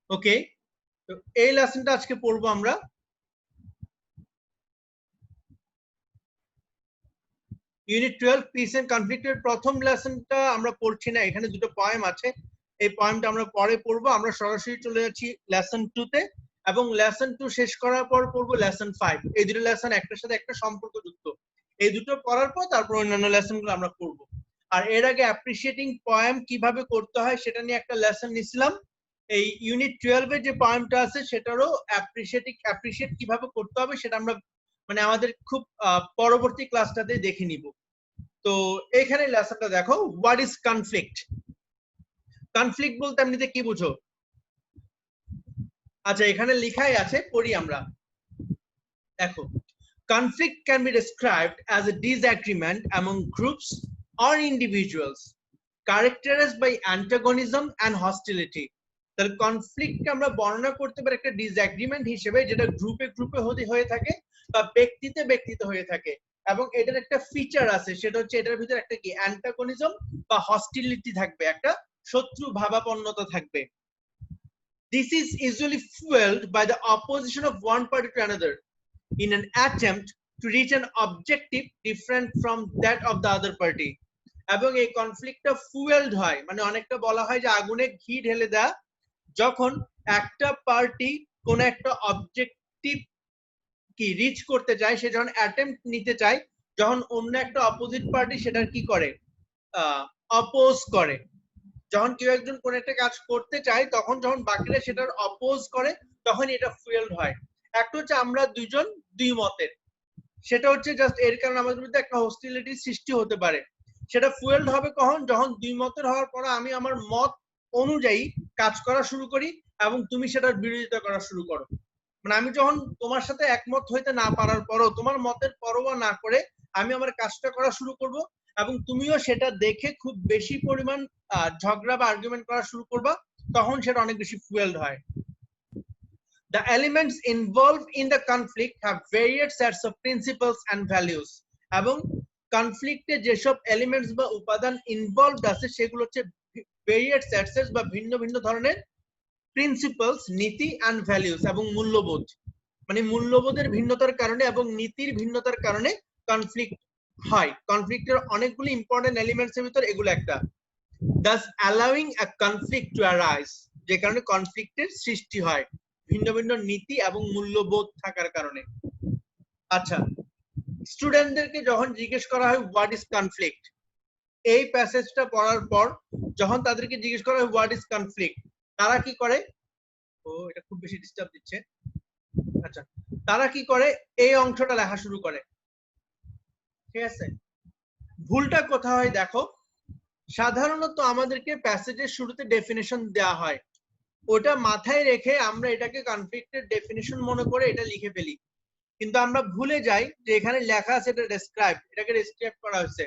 ওকে, তো এই লেসনটা আজকে পড়বো আমরা। ইউনিট 12 পিস এন্ড কনফ্লিক্টের প্রথম লেসনটা আমরা পড়ছি না, এখানে দুটো পয়েম আছে, এই পয়েমটা আমরা পরে পড়বো। আমরা সরাসরি চলে যাচ্ছি লেসন 2 তে, এবং লেসন 2 শেষ করার পর পড়বো লেসন 5। এই দুটো লেসন একটার সাথে একটা সম্পর্কযুক্ত, এই দুটো পড়ার পর তারপর অন্যান্য লেসনগুলো আমরা পড়বো। আর এর আগে অ্যাপ্রিশিয়েটিং পয়েম কিভাবে করতে হয় সেটা নিয়ে একটা লেসন নিছিলাম। এই ইউনিট 12 এর যে পয়েমটা আছে সেটারও অ্যাপ্রিশিয়েট কিভাবে করতে হবে সেটা আমরা মানে আমাদের খুব পরবর্তী ক্লাসটাতে দেখে নিব। তো এখানে লেসনটা দেখো, হোয়াট ইজ কনফ্লিক্ট। কনফ্লিক্ট বলতে এমনিতে কি বুঝো? আচ্ছা, এখানে লেখাই আছে, পড়ি আমরা। দেখো, conflict can be described as a disagreement among groups or individuals characterized by antagonism and hostility. তাহলে কনফ্লিক্টকে আমরা বর্ণনা করতে পারি একটা ডিসএগ্রিমেন্ট হিসেবে, যেটা গ্রুপে গ্রুপে হয়ে থাকে বা ব্যক্তিতে ব্যক্তিতে হয়ে থাকে, এবং এটার একটা ফিচার আছে, সেটা হচ্ছে এটার ভিতরে একটা কি অ্যান্টাগনিজম বা হস্টিলিটি থাকবে, একটা শত্রু ভাবাপন্নতা থাকবে। This is usually fueled by the opposition of one party to another in an attempt to reach an objective different from that of the other party. এবং এই কনফ্লিক্টটা ফুয়েলড হয়, মানে অনেকটা বলা হয় যে আগুনে ঘি ঢেলে দেয়া, যখন একটা পার্টি কোন একটা অবজেক্টিভ কি রিচ করতে চায়, সে যখন অ্যাটেম্প্ট নিতে চায়, যখন অন্য একটা অপোজিট পার্টি সেটার কি করে, অপোজ করে। যখন কেউ একজন কোন একটা কাজ করতে চায়, তখন যখন বাকিরা সেটার অপোজ করে, তখন এটা ফুয়েলড হয়। একটা হচ্ছে আমরা দুইজন দুই মতের, সেটা হচ্ছে জাস্ট এর কারণে আমাদের মধ্যে একটা হস্টিলিটি সৃষ্টি হতে পারে। সেটা ফুয়েলড হবে কখন? যখন দুই মতের হওয়ার পর আমি আমার মত অনুযায়ী কাজ করা শুরু করি এবং তুমি সেটার বিরোধিতা করা শুরু করো। মানে আমি যখন তোমার সাথে একমত হইতে না পারার পরও তোমার মতের পরোয়া না করে আমি আমার কাজটা করা শুরু করব, এবং তুমিও সেটা দেখে খুব বেশি পরিমাণ ঝগড়া বা আর্গুমেন্ট করা শুরু করবা, তখন সেটা অনেক বেশি ফুয়েলড হয়। The elements involved in the conflict have various sets of principles and values. এবং কনফ্লিক্টে যেসব এলিমেন্টস বা উপাদান ইনভলভড আছে সেগুলো হচ্ছে ভেরিয়াস সেটস বা ভিন্ন ভিন্ন ধরনের প্রিন্সিপালস, নীতি এন্ড ভ্যালুস এবং মূল্যবোধ। মানে মূল্যবোধের ভিন্নতার কারণে এবং নীতির ভিন্নতার কারণে কনফ্লিক্ট হয়। কনফ্লিক্টের অনেকগুলো ইম্পর্টেন্ট এলিমেন্টস এর ভিতর এগুলো একটা। Thus allowing a conflict to arise, যে কারণে কনফ্লিক্টের সৃষ্টি হয় ভিন্ন ভিন্ন নীতি এবং মূল্যবোধ থাকার কারণে। আচ্ছা, স্টুডেন্টদেরকে যখন জিজ্ঞেস করা হয় হোয়াট ইজ কনফ্লিক্ট, এই প্যাসেজটা পড়ার পর যখন তাদেরকে জিজ্ঞেস করা হয় হোয়াট ইজ কনফ্লিক্ট, তারা কি করে? ও, এটা খুব বেশি ডিস্টার্ব দিচ্ছে। আচ্ছা, তারা কি করে? এই অংশটা লেখা শুরু করে। ঠিক আছে, ভুলটা কোথায় হয় দেখো। সাধারণত আমাদেরকে প্যাসেজের শুরুতে ডেফিনেশন দেওয়া হয়, ওটা মাথায় রেখে আমরা এটাকে কনফ্লিক্টের ডেফিনেশন মনে করে এটা লিখে ফেলি, কিন্তু আমরা ভুলে যাই যে এখানে লেখা আছে এটা ডেসক্রাইব, এটাকে ডেসক্রাইব করা হয়েছে,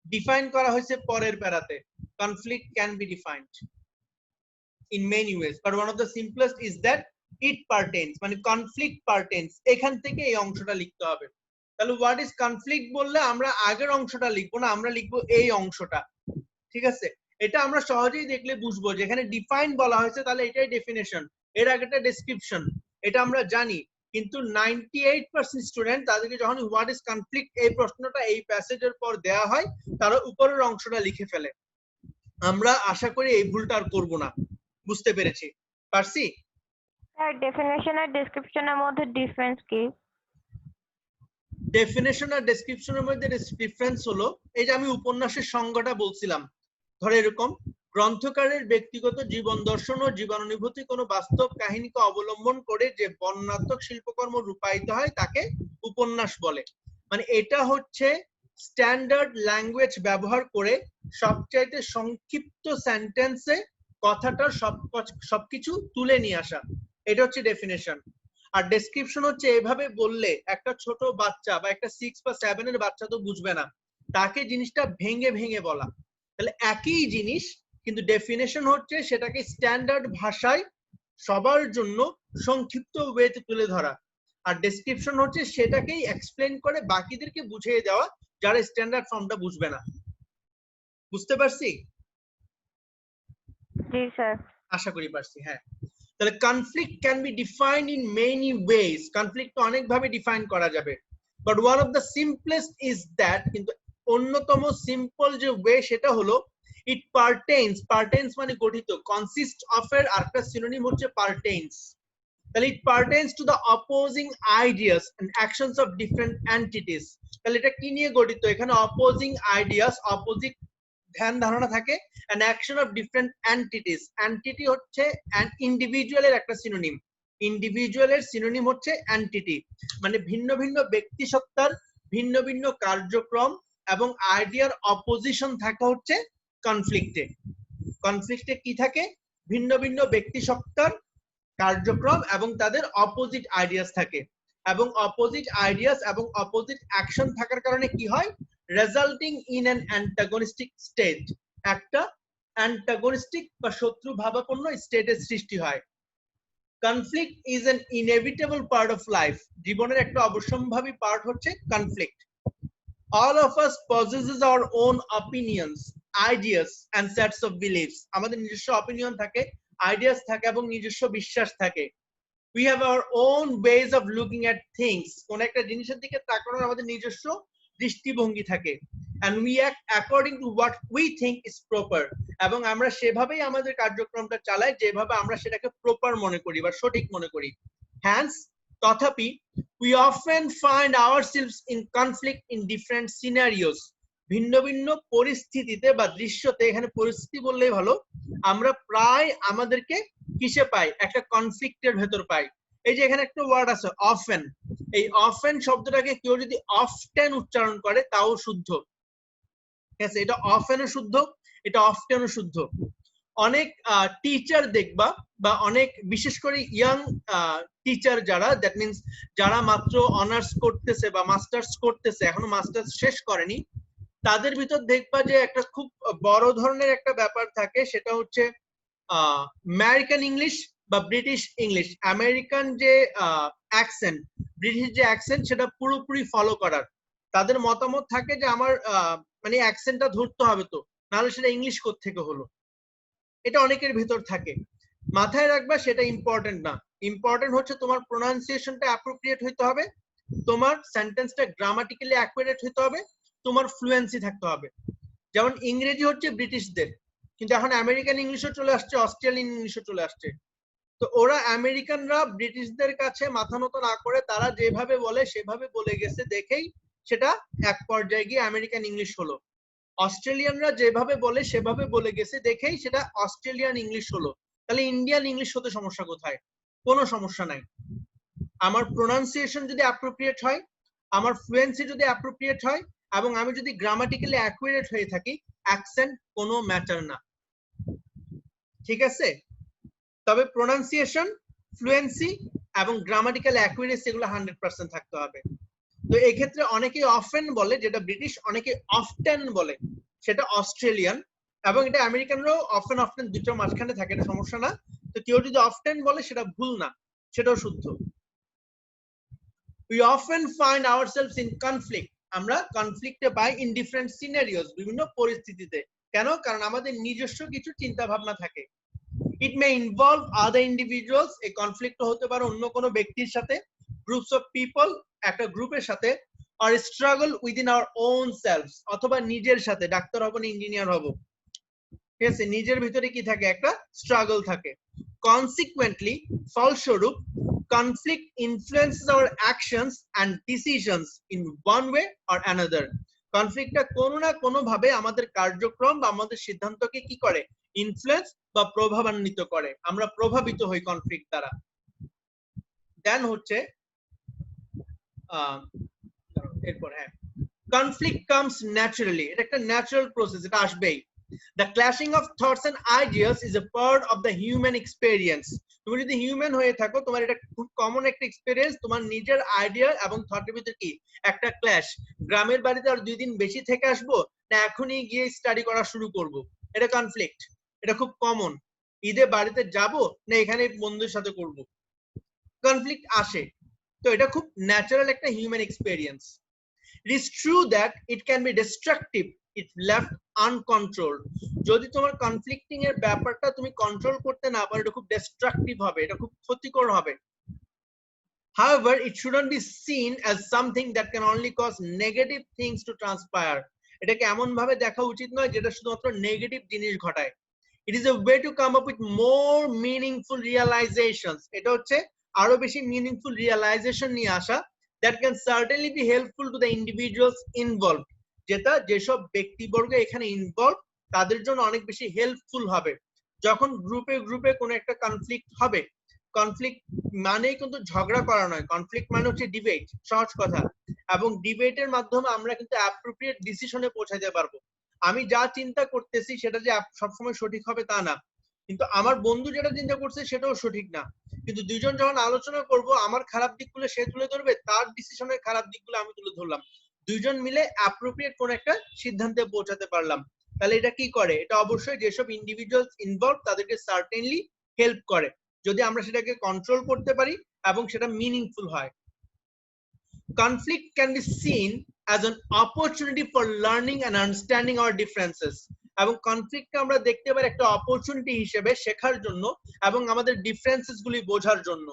ডিফাইন করা হয়েছে পরের প্যারাতে। Conflict can be defined in many ways, but one of the simplest is that it pertains, মানে conflict pertains, এখান থেকে এই অংশটা লিখতে হবে। তাহলে what is conflict বললে আমরা আগের অংশটা লিখবো না, আমরা লিখবো এই অংশটা। ঠিক আছে, এটা আমরা সহজেই দেখলে বুঝবো, যেখানে ডিফাইন বলা হয়েছে তাহলে এটাই ডেফিনেশন, এর আগেটা ডেসক্রিপশন, এটা আমরা জানি। কিন্তু 98% স্টুডেন্ট তাদেরকে যখন হোয়াট ইজ কনফ্লিক্ট এই প্রশ্নটা এই প্যাসেজের পর দেয়া হয়, তারা উপরের অংশটা লিখে ফেলে। আমরা আশা করি এই ভুলটা আর করব না। বুঝতে পেরেছি? পারছি? স্যার ডেফিনেশন আর ডেসক্রিপশনের মধ্যে ডিফারেন্স কি? ডেফিনেশন আর ডেসক্রিপশনের মধ্যে ডিফারেন্স হলো, এই যে আমি উপন্যাসের সংজ্ঞাটা বলছিলাম, ধরে এরকম গ্রন্থকারের ব্যক্তিগত জীবন দর্শন ও জীবনানুভূতি কোনো বাস্তব কাহিনীকে অবলম্বন করে যে বর্ণনাত্মক শিল্পকর্ম রূপায়িত হয় তাকে উপন্যাস বলে। মানে এটা হচ্ছে স্ট্যান্ডার্ড ল্যাঙ্গুয়েজ ব্যবহার করে সবচাইতে সংক্ষিপ্ত সেন্টেন্সে কথাটার সবকিছু তুলে নিয়ে আসা, এটা হচ্ছে ডেফিনেশন। আর ডেসক্রিপশন হচ্ছে এভাবে বললে একটা ছোট বাচ্চা বা একটা 6 বা 7 এর বাচ্চা তো বুঝবে না, তাকে জিনিসটা ভেঙে ভেঙে বলা। তাহলে একই জিনিস, কিন্তু ডেফিনেশন হচ্ছে সেটাকে স্ট্যান্ডার্ড ভাষায় সবার জন্য সংক্ষিপ্ত ওয়েতে তুলে ধরা, আর ডেসক্রিপশন হচ্ছে সেটাকেই এক্সপ্লেন করে বাকিদেরকে বুঝিয়ে দেওয়া যারা স্ট্যান্ডার্ড ফর্মটা বুঝবে না। বুঝতে পারছি? জি স্যার। আশা করি পারছি। হ্যাঁ, তাহলে conflict can be defined in many ways, conflict অনেক ভাবে ডিফাইন করা যাবে, but one of the simplest is that, কিন্তু অন্যতম সিম্পল যে ওয়ে সেটা হলো ইট পার্টেন্স মানে গঠিত, কনসিস্ট অফ এর আরেকটা সিনোনিম হচ্ছে পার্টেন্স। তাহলে it pertains to the opposing ideas and actions of different entities. তাহলে এটা কি নিয়ে গঠিত? এখানে অপোজিং আইডিয়াস, অপোজিট ধ্যান ধারণা থাকে, and action of different entities. Entity হচ্ছে ইন্ডিভিজুয়ালের একটা সিনোনিম, ইন্ডিভিজুয়ালের সিনোনিম হচ্ছে এন্টিটি, মানে ভিন্ন ভিন্ন ব্যক্তি সত্তার ভিন্ন ভিন্ন কার্যক্রম এবং আইডিয়ার অপোজিশন থাকা হচ্ছে কনফ্লিক্টে। কনফ্লিক্টে কি থাকে? ভিন্ন ভিন্ন ব্যক্তি সত্তার কার্যক্রম এবং তাদের অপোজিট আইডিয়াস থাকে, এবং অপোজিট আইডিয়াস এবং অপোজিট অ্যাকশন থাকার কারণে কি হয়? Resulting in an antagonistic state, একটা অ্যান্টাগনিস্টিক বা শত্রু ভাবাপন্ন স্টেটের সৃষ্টি হয়। Conflict is an inevitable part of life, জীবনের একটা অবশ্যম্ভাবী পার্ট হচ্ছে conflict. All of us possesses our own opinions, ideas and sets of beliefs. আমাদের নিজস্ব অপিনিয়ন থাকে, আইডিয়াস থাকে এবং নিজস্ব বিশ্বাস থাকে। We have our own ways of looking at things. কোন একটা জিনিসের দিকে তাকানোর আমাদের নিজস্ব দৃষ্টিভঙ্গি থাকে, and we act according to what we think is proper. এবং আমরা সেভাবেই আমাদের কার্যক্রমটা চালাই যেভাবে আমরা সেটাকে প্রপার মনে করি বা সঠিক মনে করি। Hence, তথাপি we often find ourselves in conflict in different scenarios. ভিন্ন ভিন্ন পরিস্থিতিতে বা দৃশ্যতে, এখানে পরিস্থিতি বললেই ভালো, আমরা প্রায় আমাদেরকে কিসে পাই? একটা কনফ্লিক্টের ভেতর পাই। এই যে এখানে একটা ওয়ার্ড আছে অফেন, এই অফেন শব্দটাকে কেউ যদি অফটেন উচ্চারণ করে তাও শুদ্ধ, ঠিক আছে? এটা অফেনও শুদ্ধ, এটা অফটেনও শুদ্ধ। অনেক টিচার দেখবা, বা অনেক বিশেষ করে ইয়াং টিচার যারা, দ্যাট মিনস যারা মাত্র অনার্স করতেছে বা মাস্টার্স করতেছে, এখনো মাস্টার্স শেষ করেনি, তাদের ভিতর দেখবা যে একটা খুব বড় ধরনের একটা ব্যাপার থাকে, সেটা হচ্ছে আমেরিকান ইংলিশ বা ব্রিটিশ ইংলিশ। আমেরিকান যে অ্যাকসেন্ট, ব্রিটিশ যে অ্যাকসেন্ট, সেটা পুরোপুরি ফলো করার তাদের মতামত থাকে যে আমার মানে অ্যাকসেন্টটা ধরতে হবে, তো নাহলে সেটা ইংলিশ কোত্থেকে হলো। এটা অনেকের ভিতর থাকে, মাথায় রাখবা সেটা ইম্পর্টেন্ট না। ইম্পর্টেন্ট হচ্ছে তোমার প্রোনাউন্সিয়েশনটা অ্যাপ্রোপ্রিয়েট হইতে হবে, তোমার সেন্টেন্সটা গ্রামাটিক্যালি অ্যাকুরেট হইতে হবে, তোমার ফ্লুয়েন্সি থাকতে হবে। যেমন ইংরেজি হচ্ছে ব্রিটিশদের, কিন্তু এখন আমেরিকান ইংলিশও চলে আসছে, অস্ট্রেলিয়ান ইংলিশও চলে আসছে। তো ওরা আমেরিকানরা ব্রিটিশদের কাছে মাথা নত না করে তারা যেভাবে বলে সেভাবে বলে গেছে, দেখেই সেটা এক পর্যায়ে গিয়ে আমেরিকান ইংলিশ হলো। অস্ট্রেলিয়ানরা যেভাবে বলে সেভাবে বলে গেছে, দেখেই সেটা অস্ট্রেলিয়ান ইংলিশ হলো। তাহলে ইন্ডিয়ান ইংলিশ হতে সমস্যা কোথায়? কোনো সমস্যা নাই। আমার প্রোনাউন্সিয়েশন যদি অ্যাপ্রোপ্রিয়েট হয়, আমার ফ্লুয়েন্সি যদি অ্যাপ্রোপ্রিয়েট হয়, এবং আমি যদি গ্রামাটিক্যালি অ্যাকুরেট হয়ে থাকি, অ্যাকসেন্ট কোনো ম্যাটার না, ঠিক আছে? তবে প্রোনাউন্সিয়েশন, ফ্লুয়েন্সি এবং গ্রামাটিক্যাল অ্যাকুরেসি এগুলো 100% থাকতে হবে। তো এই ক্ষেত্রে অনেকেই অফেন বলে, যেটা ব্রিটিশ, অনেকে অফটেন বলে, সেটা অস্ট্রেলিয়ান, এবং এটা আমেরিকানরাও অফটেন দুটোর মাঝখানে থাকে, এটা সমস্যা না। তো কেউ যদি অফটেন বলে সেটা ভুল না, সেটাও শুদ্ধ। We often find ourselves in conflict. আমরা কনফ্লিক্টে পাই in different scenarios, বিভিন্ন পরিস্থিতিতে। কেন? কারণ আমাদের নিজস্ব কিছু চিন্তা ভাবনা থাকে। It may involve other individuals, এই কনফ্লিক্ট হতে পারে অন্য কোনো ব্যক্তির সাথে, groups of people, একটা গ্রুপের সাথে, or struggle within our own selves, অথবা নিজের সাথে, ডাক্তার হব না ইঞ্জিনিয়ার হব, ঠিক আছে? নিজের ভিতরে কি থাকে? একটা স্ট্রাগল থাকে। Consequently, ফলস্বরূপ, conflict influences our actions and decisions in one way or another. কনফ্লিক্টটা কোনো না কোনো ভাবে আমাদের কার্যক্রম বা আমাদের সিদ্ধান্তকে কি করে? ইনফ্লুয়েন্স বা প্রভাবান্বিত করে, আমরা প্রভাবিত হই কনফ্লিক্ট দ্বারা। দেন হচ্ছে এরপর, হ্যাঁ, কনফ্লিক্ট কামস ন্যাচারালি, এটা একটা ন্যাচারাল প্রসেস, এটা আসবেই। The clashing of thoughts and ideas is a part of the human experience. তুমি যদি হিউম্যান হয়ে থাকো, তোমার এটা খুব কমন একটা এক্সপেরিয়েন্স, তোমার নিজের আইডিয়া এবং থটের ভিতরে কি একটা ক্ল্যাশ। গ্রামের বাড়িতে আর 2 দিন বেশি থেকে আসবো না এখনই গিয়ে স্টাডি করা শুরু করব, এটা কনফ্লিক্ট। এটা খুব কমন। ঈদে বাড়িতে যাব না এখানে বন্ধুদের সাথে করব, কনফ্লিক্ট আসে। তো এটা খুব ন্যাচারাল একটা human experience. It is true that it can be destructive if left uncontrolled. যদি তোমার কনফ্লিক্টিং এর ব্যাপারটা তুমি কন্ট্রোল করতে না পারো, এটা খুব ডিস্ট্রাকটিভ হবে, এটা খুব ক্ষতিকর হবে। However, it shouldn't be seen as something that can only cause negative things to transpire. এটাকে এমন ভাবে দেখা উচিত নয় যেটা শুধুমাত্র নেগেটিভ জিনিস ঘটায়। It is a way to come up with more meaningful realizations. এটা হচ্ছে আরো বেশি meaningful realization নিয়ে আসা, that can certainly be helpful to the individuals involved. যেটা যেসব ব্যক্তিবর্গ এখানে ইনভলভ তাদের জন্য অনেক বেশি হেল্পফুল হবে। যখন গ্রুপে গ্রুপে কোনো একটা কনফ্লিক্ট হবে, কনফ্লিক্ট মানেই কিন্তু ঝগড়া করা নয়, কনফ্লিক্ট মানে হচ্ছে ডিবেট, সহজ কথা। এবং ডিবেটের মাধ্যমে আমরা কিন্তু অ্যাপ্রোপ্রিয়েট ডিসিশনে পৌঁছাতে পারবো। আমি যা চিন্তা করতেছি সেটা যে সবসময় সঠিক হবে তা না, কিন্তু আমার বন্ধু যেটা চিন্তা করছে সেটাও সঠিক না। কিন্তু দুইজন যখন আলোচনা করব, আমার খারাপ দিকগুলো সে তুলে ধরবে, তার ডিসিশনের খারাপ দিকগুলো আমি তুলে ধরলাম, দুইজন মিলে অ্যাপ্রোপ্রিয়েট কোন একটা সিদ্ধান্তে পৌঁছাতে পারলাম। তাহলে এটা কি করে? এটা অবশ্যই যেসব ইন্ডিভিজুয়ালস ইনভলভ তাদেরকে সার্টেনলি হেল্প করে, যদি আমরা সেটাকে কন্ট্রোল করতে পারি এবং সেটা মিনিংফুল হয়। Conflict can be seen as an opportunity for learning and understanding our differences. এবং কনফ্লিক্টকে আমরা দেখতে পারি একটা অপরচুনিটি হিসেবে শেখার জন্য এবং আমাদের ডিফারেন্সেস গুলি বোঝার জন্য।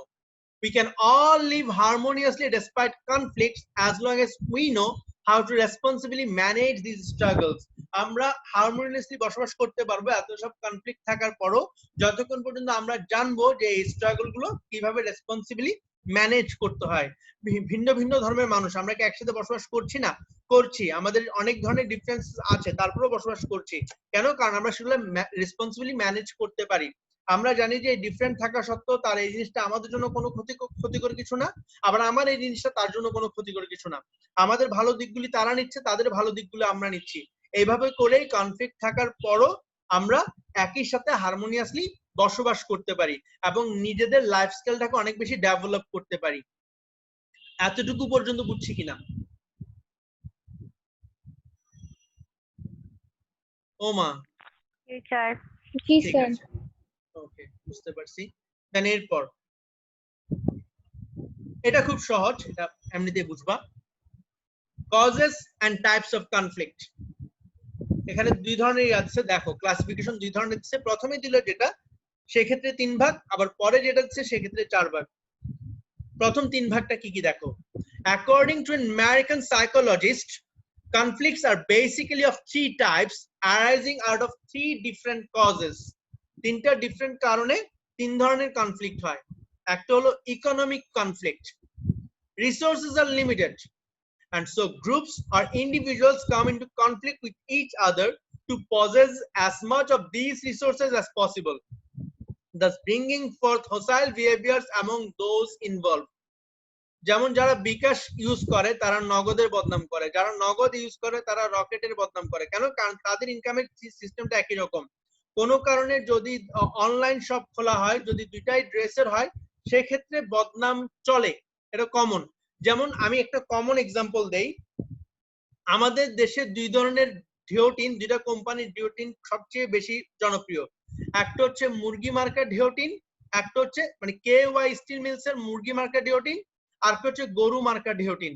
We can all live harmoniously despite conflicts as long as we know how to responsibly manage these struggles. আমরা হারমোনিয়াসলি বসবাস করতে পারবো এত সব কনফ্লিক্ট থাকার পরও, যতক্ষণ পর্যন্ত আমরা জানবো যে এই স্ট্রাগল গুলো কিভাবে রেসপন্সিবলি ম্যানেজ করতে হয়। ভিন্ন ভিন্ন ধর্মের মানুষ, আমরা কি একসাথে বসবাস করছি না? করছি। আমাদের অনেক ধরনের ডিফারেন্স আছে, তারপরেও বসবাস করছি। কেন? কারণ আমরা সেগুলো রেসপন্সিবলি ম্যানেজ করতে পারি। আমরা জানি যে ডিফারেন্ট থাকা সত্ত্বেও তার এই জিনিসটা আমাদের জন্য কোনো ক্ষতিকর কিছু না, আবার আমার এই জিনিসটা তার জন্য কোনো ক্ষতিকর কিছু না। আমাদের ভালো দিকগুলি তারা নিচ্ছে, তাদের ভালো দিকগুলো আমরা নিচ্ছি। এইভাবে করেই কনফ্লিক্ট থাকার পরও আমরা একই সাথে হারমোনিয়াসলি বসবাস করতে পারি এবং নিজেদের লাইফ স্টাইলটাকে অনেক বেশি ডেভেলপ করতে পারি। এতটুকু পর্যন্ত বুঝছি কিনা? ওমা স্যার। জি ঠিক স্যার। আছে, ওকে, বুঝতে পারছি। দেন এরপর এটা খুব সহজ, এটা এমনিতেই বুঝবা। Causes and types of conflict. এখানে দুই ধরনের আছে, দেখো ক্লাসিফিকেশন দুই ধরনের দিচ্ছে। প্রথমে দিল যেটা সেক্ষেত্রে 3 ভাগ, আবার পরে যেটা দিচ্ছে সেক্ষেত্রে 4 ভাগ। প্রথম 3 ভাগটা কি কি দেখো। According to an American psychologist, conflicts are basically of 3 types arising out of 3 different causes. তিনটা ডিফারেন্ট কারণে 3 ধরনের কনফ্লিক্ট হয়। একটা হলো economic conflict, resources are limited and so groups or individuals come into conflict with each other to possess as much of these resources as possible, thus bringing forth hostile behaviors among those involved. যেমন যারা বিকাশ use করে তারা নগদের বদনাম করে, যারা নগদ use করে তারা রকেটের বদনাম করে। কেন? কারণ তাদের ইনকামের সিস্টেমটা একই রকম। কোনো কারণে যদি অনলাইন শপ খোলা হয়, যদি দুইটাই ড্রেসের হয়, সেক্ষেত্রে বদনাম চলে, এটা কমন। যেমন আমি একটা কমন এক্সাম্পল দেই, আমাদের দেশে 2 ধরনের ডিওটিন, 2টা কোম্পানির ডিওটিন সবচেয়ে বেশি জনপ্রিয়। একটা হচ্ছে মুরগি মার্কা ডিওটিন, একটা হচ্ছে মানে KY স্টিল মিলস এর মুরগি মার্কা ডিওটিন, আর একটা হচ্ছে গরু মার্কা ডিওটিন।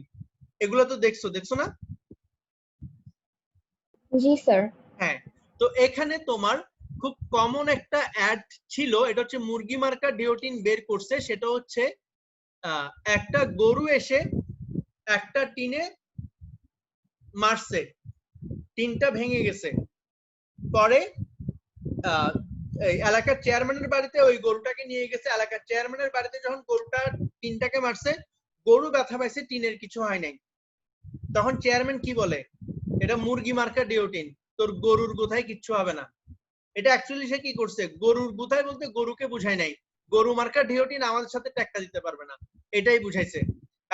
এগুলো তো দেখছো না? জি স্যার। হ্যাঁ, তো এখানে তোমার খুব কমন একটা অ্যাড ছিল, এটা হচ্ছে মুরগি মার্কা ডিওটিন বের করছে। সেটা হচ্ছে একটা গরু এসে একটা টিনে মারছে, টিনটা ভেঙে গেছে। পরে এলাকার চেয়ারম্যানের বাড়িতে ওই গরুটাকে নিয়ে গেছে। এলাকার চেয়ারম্যানের বাড়িতে যখন গরুটা টিনটাকে মারছে, গরু ব্যথা পাইছে, টিনের কিছু হয় নাই। তখন চেয়ারম্যান কি বলে? এটা মুরগি মার্কা ডিওটিন, তোর গরুর গুথায় কিচ্ছু হবে না। এটা অ্যাকচুয়ালি সে কি করছে? গরুর গুথায় বলতে গরুকে বুঝায় নাই, গরু মার্কা ডিওটিন আমাদের সাথে টেক্কা দিতে পারবে না, এটাই বুঝাইছে।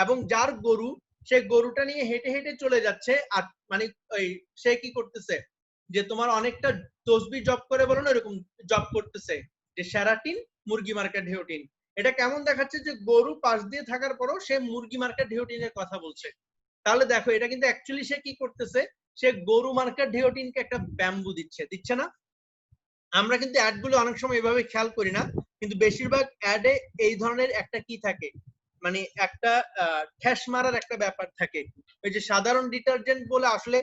এবং যার গরু, সে গরুটা নিয়ে হেঁটে হেঁটে চলে যাচ্ছে, আর মানে সে কি করতেছে যে তোমার অনেকটা তসবি জব করে বলো না, এরকম জব করতেছে যে সেরাটিন মুরগি মার্কা ডিওটিন। এটা কেমন দেখাচ্ছে যে গরু পাশ দিয়ে থাকার পরও সে মুরগি মার্কা ডিওটিনের কথা বলছে। তাহলে দেখো এটা কিন্তু অ্যাকচুয়ালি সে কি করতেছে, সে গরু মার্কা ডিওটিনকে একটা ব্যাম্বু দিচ্ছে না? আমরা কিন্তু অ্যাড গুলো অনেক সময় এভাবে খেয়াল করি না, কিন্তু বেশিরভাগ অ্যাডে এই ধরনের একটা কি থাকে, মানে একটা ঠেস মারার একটা ব্যাপার থাকে। ওই যে সাধারণ ডিটারজেন্ট বলে আসলে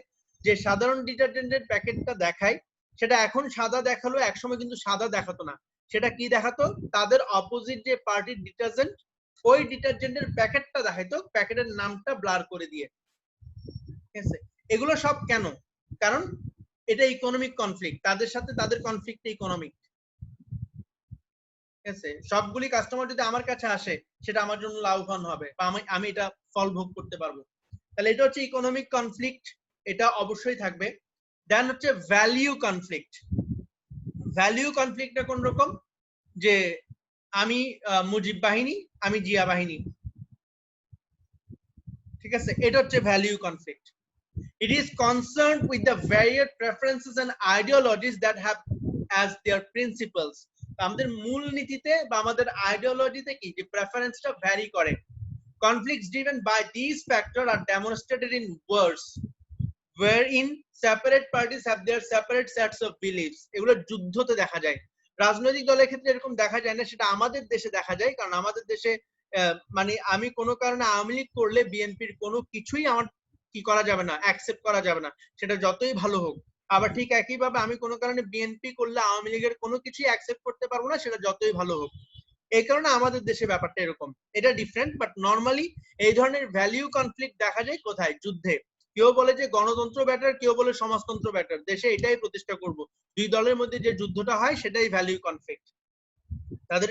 যে সাধারণ ডিটারজেন্টের প্যাকেটটা দেখায় সেটা এখন সাদা দেখালো, একসময় কিন্তু সাদা দেখাতো না। সেটা কি দেখাতো? তাদের অপোজিট যে পার্টির ডিটারজেন্ট, ওই ডিটারজেন্টের প্যাকেটটা দেখাইতো, প্যাকেটের নামটা ব্লার করে দিয়ে। ঠিক আছে, এগুলো সব কেন? কারণ এটা ইকোনমিক কনফ্লিক্ট, তাদের সাথে তাদের কনফ্লিক্ট ইকোনমিক। ঠিক আছে, সবগুলি কাস্টমার যদি আমার কাছে আসে সেটা আমার জন্য লাভবান হবে বা আমি এটা ফল ভোগ করতে পারবো। তাহলে এটা হচ্ছে ইকোনমিক কনফ্লিক্ট, এটা অবশ্যই থাকবে। দেন হচ্ছে ভ্যালিউ কনফ্লিক্ট। ভ্যালিউ কনফ্লিক্টটা কোন রকম? যে আমি মুজিব বাহিনী, আমি জিয়া বাহিনী। ঠিক আছে, এটা হচ্ছে value conflict. It is concerned with the various preferences and ideologies that have as their principles. আমাদের মূলনীতিতে বা আমাদের আইডিওলজিতে কি যে প্রেফারেন্সটা ভ্যারি করে। Conflicts driven by these factors are demonstrated in wars wherein separate parties have their separate sets of beliefs. এগুলো যুদ্ধতে দেখা যায়। রাজনৈতিক দলের ক্ষেত্রে এরকম দেখা যায় না, সেটা আমাদের দেশে দেখা যায়। কারণ আমাদের দেশে মানে আমি কোনো কারণে আওয়ামী লীগ করলে বিএনপির কোনো কিছুই আমার কি করা যাবে না, অ্যাকসেপ্ট করা যাবে না, সেটা যতই ভালো হোক। আবার ঠিক একইভাবে আমি কোনো কারণে বিএনপি করলে আওয়ামী লীগের কোনো কিছুই অ্যাকসেপ্ট করতে পারবো না, সেটা যতই ভালো হোক। এই কারণে আমাদের দেশে ব্যাপারটা এরকম, এটা ডিফারেন্ট। বাট নর্মালি এই ধরনের ভ্যালিউ কনফ্লিক্ট দেখা যায় কোথায়? যুদ্ধে। কেউ বলে যে গণতন্ত্র ব্যাটার, কেউ বলে সমাজতন্ত্র ব্যাটার, দেশে এটাই প্রতিষ্ঠা করব। দুই দলের মধ্যে যে যুদ্ধটা হয় সেটাই ভ্যালিউ কনফ্লিক্ট। তাদের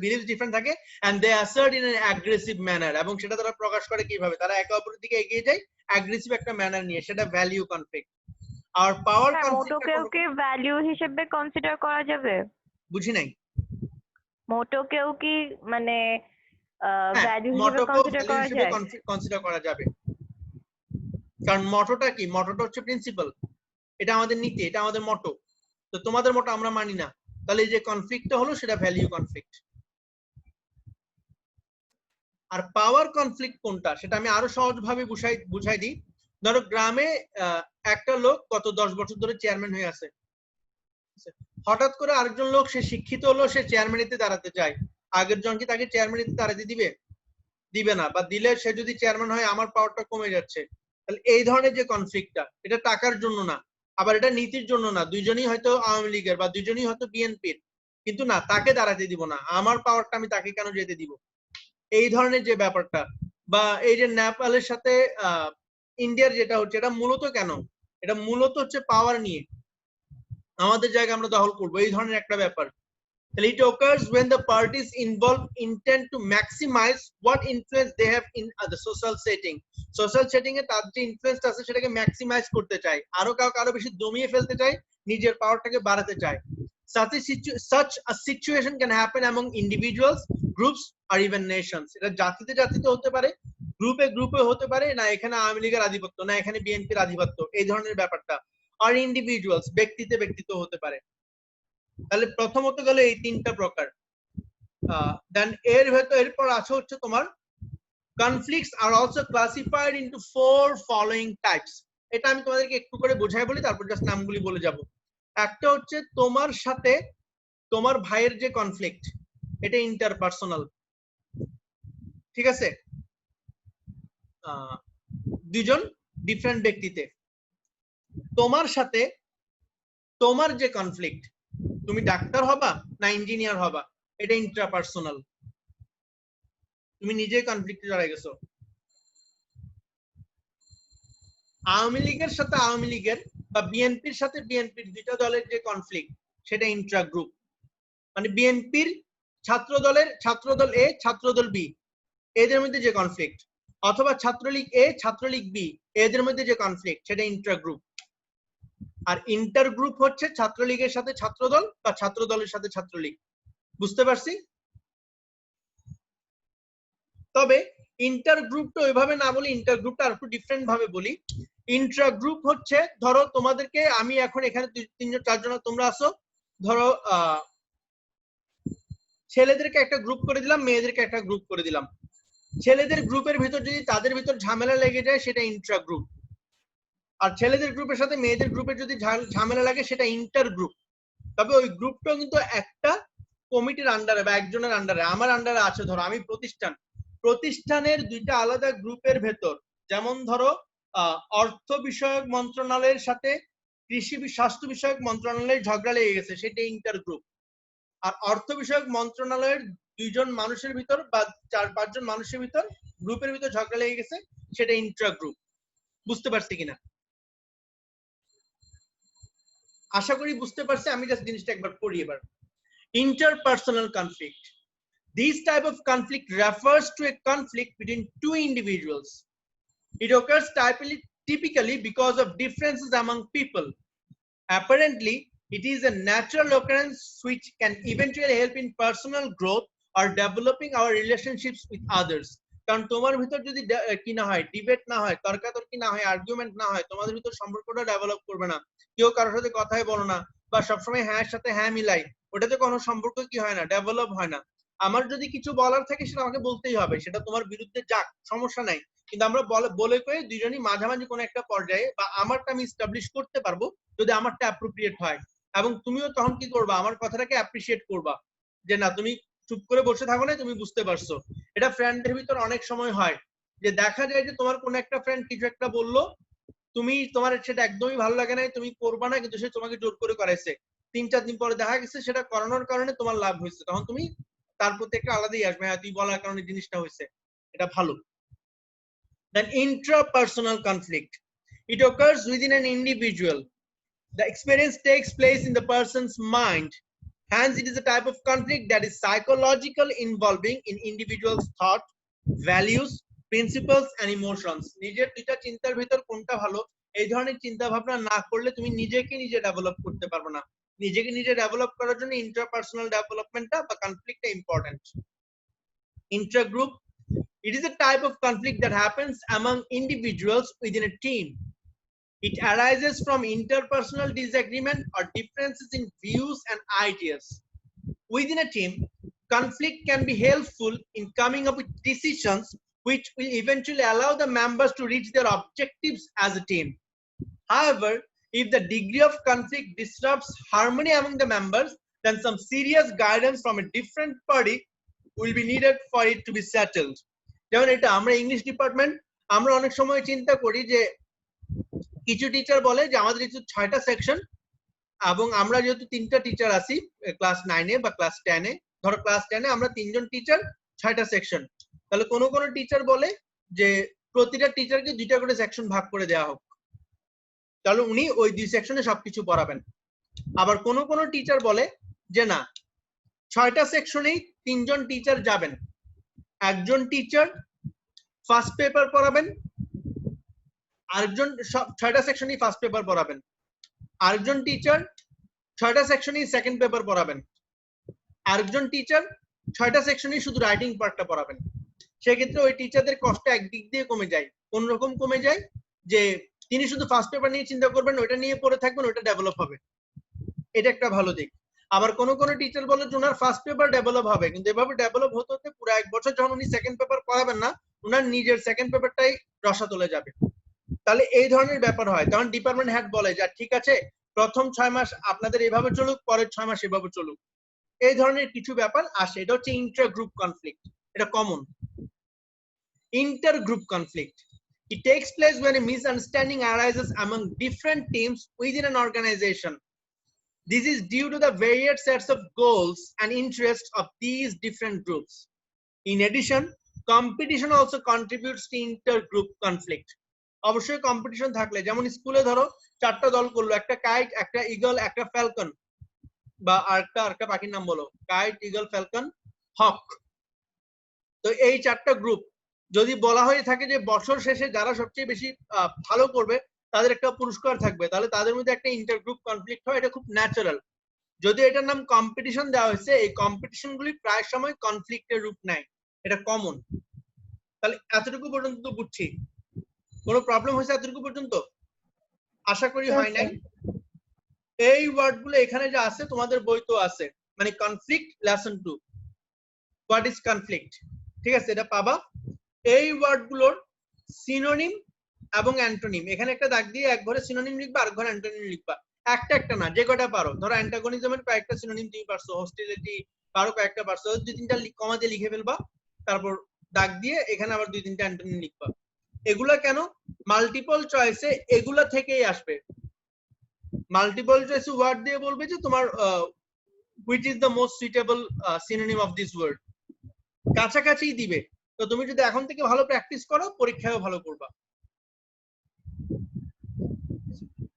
বিলিফ ডিফারেন্ট থাকে and they assert in an aggressive manner, এবং সেটা তারা প্রকাশ করে কিভাবে? তারা একে অপরের দিকে এগিয়ে যায় অ্যাগ্রেসিভ একটা ম্যানার নিয়ে, সেটা ভ্যালিউ কনফ্লিক্ট। আর পাওয়ার কনফ্লিক্ট মোটোকেও কি ভ্যালিউ হিসেবে কনসিডার করা যাবে? বুঝি নাই। মোটোকেও কি মানে ভ্যালিউ হিসেবে মোটোকেও কনসিডার ভ্যালিউ করা হিসেবে যায়? কনসিডার করা যাবে। কারণ মোটোটা কি? মোটোটা হচ্ছে প্রিন্সিপাল, এটা আমাদের নীতি, এটা আমাদের মোটো। তো তোমাদের মোটো আমরা মানি না, তাহলে এই যে কনফ্লিক্টটা হলো সেটা ভ্যালিউ কনফ্লিক্ট। আর পাওয়ার কনফ্লিক্ট কোনটা সেটা আমি আরো সহজভাবে বুঝাই দিই। ধরো গ্রামে একটা লোক গত 10 বছর ধরে চেয়ারম্যান হয়ে আছে, হঠাৎ করে আরেকজন লোক, সে শিক্ষিত হলো, সে চেয়ারম্যানিতে দাঁড়াতে চায়। আগের জন কি তাকে চেয়ারম্যানিতে দাঁড়াতে দিবে? দিবে না। বা দিলে সে যদি চেয়ারম্যান হয় আমার পাওয়ারটা কমে যাচ্ছে। তাহলে এই ধরনের যে কনফ্লিক্টটা, এটা টাকার জন্য না, আবার এটা নীতির জন্য না। দুইজনই হয়তো আওয়ামী লীগের বা দুইজনই হয়তো বিএনপির, কিন্তু না, তাকে দাঁড়াতে দিব না, আমার পাওয়ারটা আমি তাকে কেন যেতে দিব? এই ধরনের যে ব্যাপারটা। বা এই যে নেপালের সাথে ইন্ডিয়ার যেটা হচ্ছে, এটা মূলত কেন? এটা মূলত হচ্ছে পাওয়ার নিয়ে, আমাদের জায়গা আমরা দখল করবো, এই ধরনের একটা ব্যাপার। It occurs when the parties involved intend to maximize what influence they have in the social setting. Social setting এ তার যে ইনফ্লুয়েন্স আছে সেটাকে ম্যাক্সিমাইজ করতে চায়, আরো কাউকে আরো বেশি দমিয়ে ফেলতে চায়, নিজের পাওয়ারটাকে বাড়াতে চায়। Such a situation can happen among individuals, groups or even nations. এটা জাতিতে জাতিতে হতে পারে, গ্রুপে গ্রুপে হতে পারে, না এখানে আওয়ামী লীগের আধিপত্য, না এখানে বিএনপির আধিপত্য, এই ধরনের ব্যাপারটা। আর ইন্ডিভিজুয়ালস, ব্যক্তিতে ব্যক্তিত্ব হতে পারে। তাহলে প্রথমত গেল এই তিনটা প্রকার। দেন এরপর আছে হচ্ছে তোমার conflicts are also classified into 4 following types. এটা আমি তোমাদেরকে একটু করে বোঝাই বলি, তারপর জাস্ট নামগুলি বলে যাব। একটা হচ্ছে তোমার সাথে তোমার ভাইয়ের যে কনফ্লিক্ট, এটা ইন্টারপার্সোনাল। ঠিক আছে, দুজন ডিফারেন্ট ব্যক্তিতে। তোমার সাথে তোমার যে কনফ্লিক্ট, তুমি ডাক্তার হবা না ইঞ্জিনিয়ার হবা, এটা ইন্ট্রাপার্সোনাল, তুমি নিজেই কনফ্লিক্টে জড়াই গেছো। আওয়ামী লীগের সাথে আওয়ামী লীগের বা বিএনপির সাথে বিএনপির, দুইটা দলের যে কনফ্লিক্ট, সেটা ইন্ট্রা গ্রুপ। মানে বিএনপির ছাত্রদল এ, ছাত্রদল বি, এদের মধ্যে যে কনফ্লিক্ট, অথবা ছাত্রলীগ এ, ছাত্রলীগ বি, এদের মধ্যে যে কনফ্লিক্ট, সেটা ইন্ট্রা গ্রুপ। আর ইন্টার গ্রুপ হচ্ছে ছাত্রলীগের সাথে ছাত্রদল বা ছাত্রদলের সাথে ছাত্রলীগ। বুঝতে পারছি? তবে ইন্টার গ্রুপটা ওইভাবে না বলি, ইন্টার গ্রুপটা আর একটু ডিফারেন্ট ভাবে বলি। ইন্ট্রা গ্রুপ হচ্ছে, ধরো তোমাদেরকে আমি এখন এখানে 3জন 4জন তোমরা আসো, ধরো ছেলেদেরকে একটা গ্রুপ করে দিলাম, মেয়েদেরকে একটা গ্রুপ করে দিলাম। ছেলেদের গ্রুপের ভিতর যদি তাদের ভিতর ঝামেলা লেগে যায়, সেটা ইন্ট্রা গ্রুপ। আর ছেলেদের গ্রুপের সাথে মেয়েদের গ্রুপের যদি ঝামেলা লাগে, সেটা ইন্টার গ্রুপ। তবে ওই গ্রুপটা কিন্তু একটা কমিটির আন্ডারে বা একজনের আন্ডারে, আমার আন্ডারে আছে। ধরো আমি প্রতিষ্ঠানের দুইটা আলাদা গ্রুপের ভেতর, যেমন ধরো অর্থ বিষয়ক মন্ত্রণালয়ের সাথে কৃষি স্বাস্থ্য বিষয়ক মন্ত্রণালয়ের ঝগড়া লেগে গেছে, সেটা ইন্টার গ্রুপ। আর অর্থ বিষয়ক মন্ত্রণালয়ের 2 জন মানুষের ভিতর বা 4-5 জন মানুষের ভিতর গ্রুপের ভিতর ঝগড়া লেগে গেছে, সেটা ইন্ট্রা গ্রুপ। বুঝতে পারছি কিনা? আশা করি বুঝতে পারছি। আমি জাস্ট জিনিসটা একবার পড়ি এবার। Interpersonal conflict. This type of conflict refers to a conflict between two individuals. It occurs typically because of differences among people. Apparently, it is a natural occurrence which can eventually help in personal growth or developing our relationships with others. কারণ তোমার ভিতর যদি কি না হয়, debate না হয়, তর্কাতর্কি না হয়, আর্গুমেন্ট না হয়, তোমাদের ভিতর সম্পর্কটা ডেভেলপ করবে না। কেউ কারোর সাথে কথাই বলো না বা সবসময় হ্যাঁ এর সাথে হ্যাঁ মিলাই, ওটাতে কোনো সম্পর্ক কি হয় না, ডেভেলপ হয় না। আমার যদি কিছু বলার থাকে সেটা আমাকে বলতেই হবে, সেটা তোমার বিরুদ্ধে যাক, সমস্যা নাই। কিন্তু আমরা বলে কয়ে দুইজনই মাঝামাঝি কোনো একটা পর্যায়ে বা আমারটা আমি এস্টাবলিশ করতে পারবো যদি আমারটা অ্যাপ্রোপ্রিয়েট হয়। এবং তুমিও তখন কি করবা, আমার কথাটাকে অ্যাপ্রিসিয়েট করবা, যে না তুমি চুপ করে বসে থাকো না, তুমি বুঝতে পারছো। এটা ফ্রেন্ডদের ভিতর অনেক সময় হয় যে দেখা যায় যে তোমার কোনো একটা ফ্রেন্ড কিছু একটা বললো, তুমি তোমার সেটা একদমই ভালো লাগে নাই, তুমি করবা না, কিন্তু সে তোমাকে জোর করে করাইছে। 3-4 দিন পরে দেখা গেছে সেটা করানোর কারণে তোমার লাভ হয়েছে, তখন তুমি তার প্রতি একটা আলাদাই আসবে, হ্যাঁ তুই বলার কারণে জিনিসটা হয়েছে, এটা ভালো। Then intrapersonal conflict. It occurs within an individual. The experience takes place in the person's mind. Hence, it is a type of conflict that is psychological, involving in individual's thought, values, principles and emotions. নিজের দুইটা চিন্তার ভিতর কোনটা ভালো, এই ধরনের চিন্তা ভাবনা না করলে তুমি নিজেকে নিজে ডেভেলপ করতে পারবে না। নিজেকে নিজে ডেভেলপ করার জন্য ইন্টারপার্সোনাল ডেভেলপমেন্টটা বা কনফ্লিক্টটা important. Intergroup. It is a type of conflict that happens among individuals within a team. It arises from interpersonal disagreement or differences in views and ideas. Within a team, conflict can be helpful in coming up with decisions which will eventually allow the members to reach their objectives as a team. However, if the degree of conflict disrupts harmony among the members, then some serious guidance from a different party will be needed for it to be settled. যেমন এটা আমরা English department, আমরা অনেক সময় চিন্তা করি যে কিছু টিচার বলে যে আমাদের কিছু 6টা সেকশন, এবং আমরা যেহেতু 3টা টিচার আছি ক্লাস 9-এ বা ক্লাস 10-এ, ধরো ক্লাস 10-এ আমরা 3 জন টিচার, 6টা সেকশন, তাহলে কোন কোন টিচার বলে যে প্রতিটা টিচারকে 2টা করে সেকশন ভাগ করে দেওয়া হোক, তাহলে উনি ওই 2 সেকশনে সবকিছু পড়াবেন। আবার কোন কোন টিচার বলে যে না, 6টা সেকশনেই 3 জন টিচার যাবেন, একজন টিচার ফার্স্ট পেপার পড়াবেন, আরেকজন 6টা সেকশনই ফার্স্ট পেপার পড়াবেন, আরেকজন টিচার 6টা সেকশনই সেকেন্ড পেপার পড়াবেন, আরেকজন টিচার 6টা সেকশনই শুধু রাইটিং পার্টটা পড়াবেন। সেক্ষেত্রে ওই টিচারদের কষ্ট একদিক দিয়ে কমে যায়। কোন রকম কমে যায়, যে তিনি শুধু ফার্স্ট পেপার নিয়ে চিন্তা করবেন, ওটা নিয়ে পড়ে থাকবেন, ওটা ডেভেলপ হবে, এটা একটা ভালো দিক। আবার কোন কোন টিচার বলে যে ওনার ফার্স্ট পেপার ডেভেলপ হবে, কিন্তু এভাবে ডেভেলপ হতে হতে পুরো 1 বছর যখন উনি সেকেন্ড পেপার পড়াবেন না, ওনার নিজের সেকেন্ড পেপারটাই রসা চলে যাবে। তাহলে এই ধরনের ব্যাপার হয়, তখন ডিপার্টমেন্ট হেড বলে যে ঠিক আছে প্রথম 6 মাস আপনাদের এইভাবে চলুক, পরের 6 মাস এভাবে চলুক। এই ধরনের কিছু ব্যাপার আসে, এটা হচ্ছে ইন্টার গ্রুপ কনফ্লিক্ট, এটা common. Inter group conflict. It takes place when a misunderstanding arises among different teams within an organization. This is due to the varied sets of goals and interests of these different groups. In addition, competition also contributes to inter-group conflict. অবশ্যই competition থাকলে, যেমন স্কুলে ধরো 4টা দল করলো, একটা kite, একটা ঈগল, একটা ফ্যালকন, বা আরেকটা পাখির নাম বলো, কাইট, ঈগল, ফ্যালকন, হক। তো এই 4টা গ্রুপ যদি বলা হয়ে থাকে যে বছর শেষে যারা সবচেয়ে বেশি ভালো করবে তাদের একটা পুরস্কার থাকবে, তাহলে তাদের মধ্যে একটা ইন্টারগ্রুপ কনফ্লিক্ট হয়, এটা খুব ন্যাচারাল। যদি এটার নাম কম্পিটিশন দেওয়া হয়েছে, এই কম্পিটিশন গুলি প্রায় সময় কনফ্লিক্টের রূপ নেয়, এটা কমন। তাহলে এতটুকু পর্যন্ত তো বুঝছি, কোনো প্রবলেম হয়েছে এতটুকু পর্যন্ত? আশা করি হয় নাই। এই ওয়ার্ড গুলো এখানে যা আছে তোমাদের বই তো আছে, মানে conflict lesson 2, what is conflict, ঠিক আছে, এটা পাবা। এই ওয়ার্ড গুলোর সিনোনিম এবং অ্যান্টোনিম, এখানে একটা দাগ দিয়ে এক ঘরে সিনোনিম লিখবা, আর ঘরে অ্যান্টোনিম লিখবা, একটা না, যে কটা পারো। ধরো অ্যান্টাগনিজমের কয়েকটা সিনোনিম তুমি পারছো, হোস্টিলিটি কারো কয়েকটা পারছো, 2-3টা কমা দিয়ে লিখে ফেলবা, তারপর দাগ দিয়ে এখানে আবার 2-3টা অ্যান্টোনিম লিখবা। এগুলা কেন? মাল্টিপল চয়েসে এগুলা থেকেই আসবে। মাল্টিপল চয়েসে ওয়ার্ড দিয়ে বলবে যে তোমার which is the most suitable synonym of this word, কাছাকাছি দিবে। তো তুমি যদি এখন থেকে ভালো প্র্যাকটিস করো পরীক্ষায়ও ভালো করবা।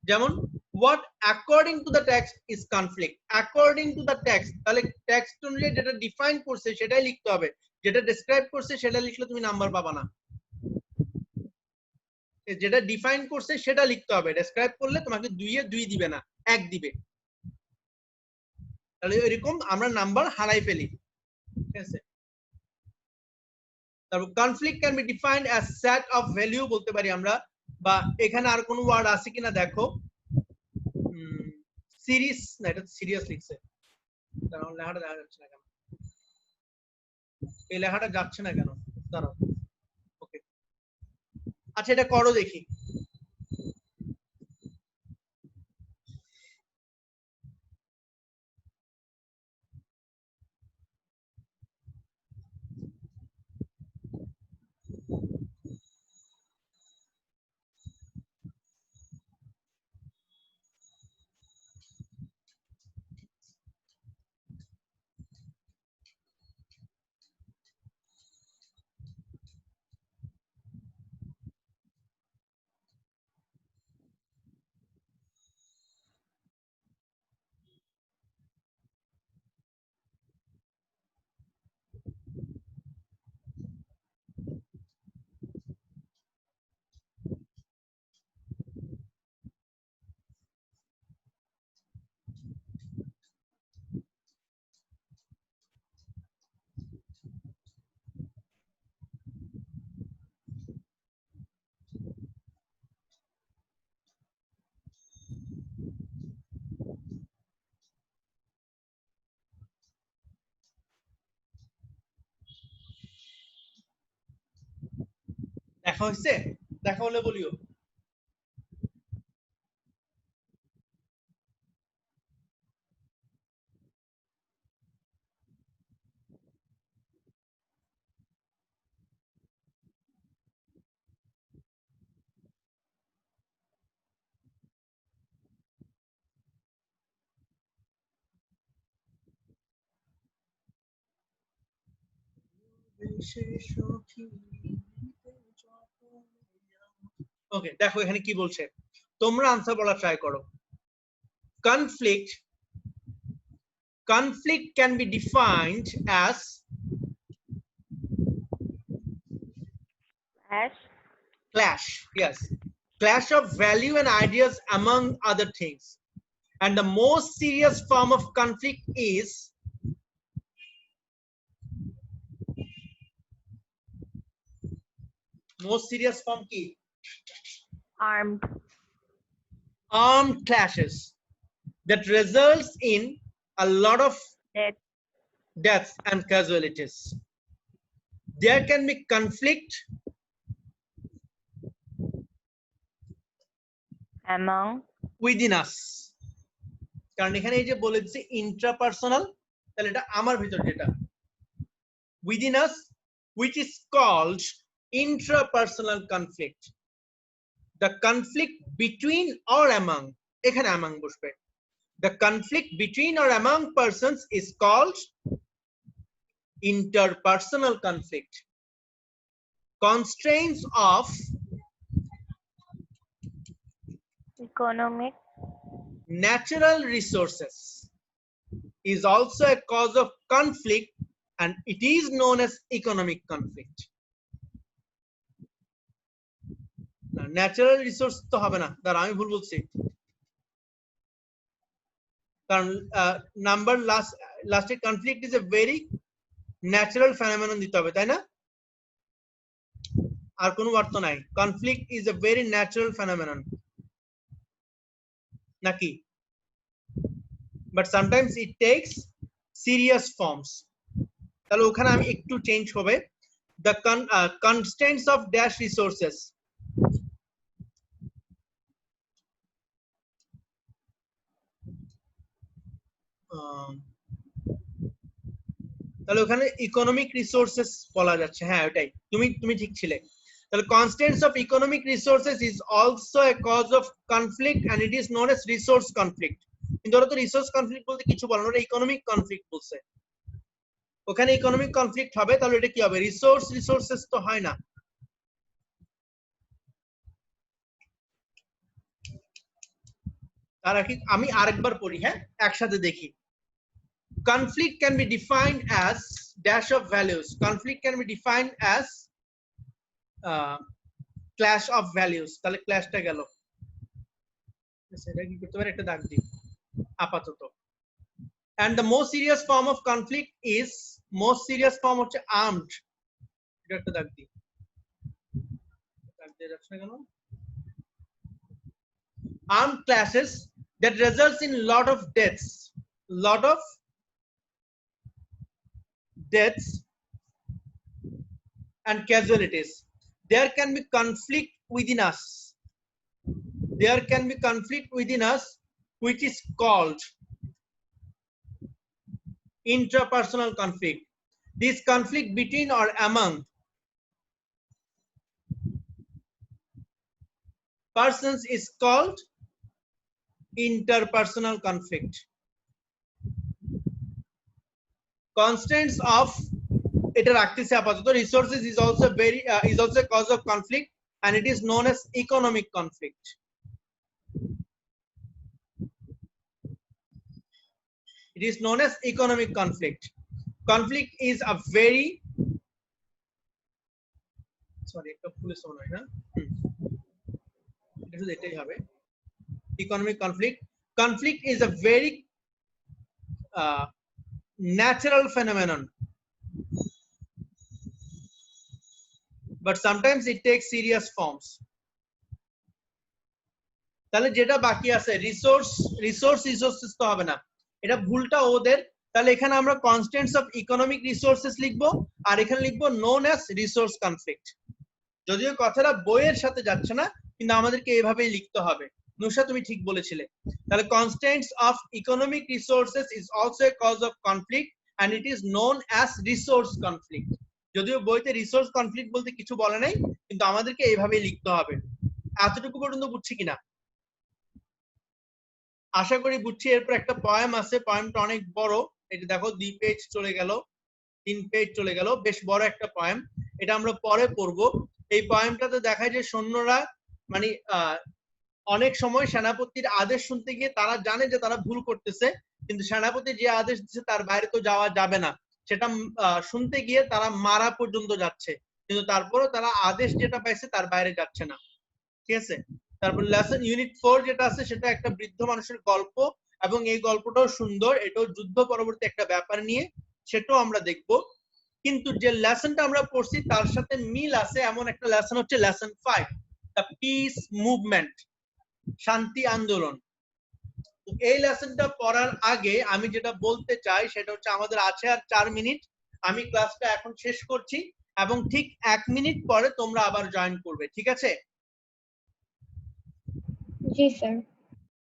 যেমন what according to the text is conflict, according to the text, তাহলে টেক্সট অনুযায়ী যেটা ডিফাইন করছে সেটাই লিখতে হবে, যেটা ডেসক্রাইব করছে সেটা লিখলে তুমি নাম্বার পাবা না। যেটা ডিফাইন করছে সেটা লিখতে হবে, ডেসক্রাইব করলে তোমাকে 2 এ 2 দিবে না, 1 দিবে। তাহলে এরকম আমরা নাম্বার হারাই ফেলি, ঠিক আছে। তারপর conflict can be defined as set of value বলতে পারি আমরা, বা এখানে আর কোনো ওয়ার্ড আছে কিনা দেখো। সিরিজ না, এটা সিরিয়াস লিখছে, কারণ লেখাটা দেখা যাচ্ছে না কেন, এই লেখাটা যাচ্ছে না কেন, দাঁড়াও। ওকে, আচ্ছা এটা করো দেখি। দেখা হয়েছে? দেখা হলে বলিও। ওকে, দেখো এখানে কি বলছে, তোমরা আনসার বলা ট্রাই করো। conflict can be defined as clash, yes, clash of value and ideas among other things, and the most serious form of conflict is most serious form ki armed clashes that results in a lot of deaths and casualties. There can be conflict among within us, কারণ এখানে এই যে বলে দিচ্ছে intrapersonal, তাহলে এটা আমার ভিতর যেটা within us, which is called intrapersonal conflict. The conflict between or among, এখানে among বসবে, the conflict between or among persons is called interpersonal conflict. Constraints of economic natural resources is also a cause of conflict, and it is known as economic conflict. Natural resource তো হবে না, তার আমি ভুল বলছি, কারণ number লাস্টে conflict is a very natural phenomenon দিতে হবে, তাই না? আর কোনো অর্থ নাই, conflict is a very natural phenomenon নাকি, but sometimes it takes serious forms. তাহলে ওখানে আমি একটু চেঞ্জ হবে, the constraints of dash resources, তাহলে ওখানে ইকোনমিক রিসোর্সেস বলা যাচ্ছে, হ্যাঁ ওটাই, তুমি ঠিক ছিলে। The constraints of economic resources is also a cause of conflict and it is known as resource conflict. কিন্তু ওরা তো রিসোর্স কনফ্লিক্ট বলতে কিছু বলে না, ওরা ইকোনমিক কনফ্লিক্ট বলছে। ওখানে ইকোনমিক কনফ্লিক্ট হবে, তাহলে এটা কি হবে? রিসোর্সেস তো হয় না। তার আগে আমি আরেকবার পড়ি, হ্যাঁ, একসাথে দেখি। Conflict can be defined as dash of values. Conflict can be defined as clash of values. তাহলে ক্ল্যাশটা গেল, সেটা কি করতে পারে? একটা দাগ দিই আপাতত। And the most serious form of conflict is হচ্ছে armed. এটা একটা দাগ দিই, দাগ দিয়ে যাচ্ছে না কেন? Armed clashes that results in lot of deaths and casualties. There can be conflict within us. Which is called intrapersonal conflict. This conflict between or among persons is called interpersonal conflict. Constraints of এটা রাখতেছে আপাতত। resources is also a cause of conflict and it is known as economic conflict. It is known as economic conflict. Conflict is a very একটা police হয় না, এটা শুধু এটাই হবে। Economic conflict is a very natural phenomenon, but sometimes it takes serious forms. তাহলে যেটা বাকি আছে রিসোর্সেস তো হবে না, এটা ভুলটা ওদের। তাহলে এখানে আমরা কনস্ট্যান্টস অফ ইকোনমিক রিসোর্সেস লিখবো আর এখানে লিখবো নোন অ্যাজ রিসোর্স কনফ্লিক্ট। যদিও কথাটা বইয়ের সাথে যাচ্ছে না, কিন্তু আমাদেরকে এভাবেই লিখতে হবে। নুসা, তুমি ঠিক বলেছিলে। তাহলে constants of economic resources is also a cause of conflict and it is known as resource conflict. যদিও বইতে রিসোর্স কনফ্লিক্ট বলতে কিছু বলে নাই, কিন্তু আমাদেরকে এইভাবেই লিখতে হবে। এতটুকু পর্যন্ত বুঝছি কিনা? আশা করি বুঝছি। এরপর একটা পয়েম আছে, পয়েমটা অনেক বড়। এটা দেখো 2 পেজ চলে গেল, 3 পেজ চলে গেল, বেশ বড় একটা পয়েম। এটা আমরা পরে পড়বো। এই পয়েমটাতে দেখায় যে সৈন্যরা মানে অনেক সময় সেনাপতির আদেশ শুনতে গিয়ে তারা জানে যে তারা ভুল করতেছে, কিন্তু সেনাপতি যে আদেশ দিচ্ছে তার বাইরে তো যাওয়া যাবে না, সেটা শুনতে গিয়ে তারা মারা পর্যন্ত যাচ্ছে, কিন্তু তারপরেও তারা আদেশ যেটা পাইছে তার বাইরে যাচ্ছে না। ঠিক আছে? তারপর লেসন ইউনিট 4 যেটা আছে সেটা একটা বৃদ্ধ মানুষের গল্প, এবং এই গল্পটাও সুন্দর, এটাও যুদ্ধ পরবর্তী একটা ব্যাপার নিয়ে, সেটাও আমরা দেখব। কিন্তু যে লেসনটা আমরা পড়ছি তার সাথে মিল আছে এমন একটা লেসন হচ্ছে লেসন 5, দ্য পিস মুভমেন্ট, শান্তি আন্দোলন। এই লেসনটা পড়ার আগে আমি যেটা বলতে চাই সেটা হচ্ছে আমাদের আছে আর 4 মিনিট। আমি ক্লাসটা এখন শেষ করছি এবং ঠিক 1 মিনিট পরে তোমরা আবার জয়েন করবে, ঠিক আছে? জি স্যার।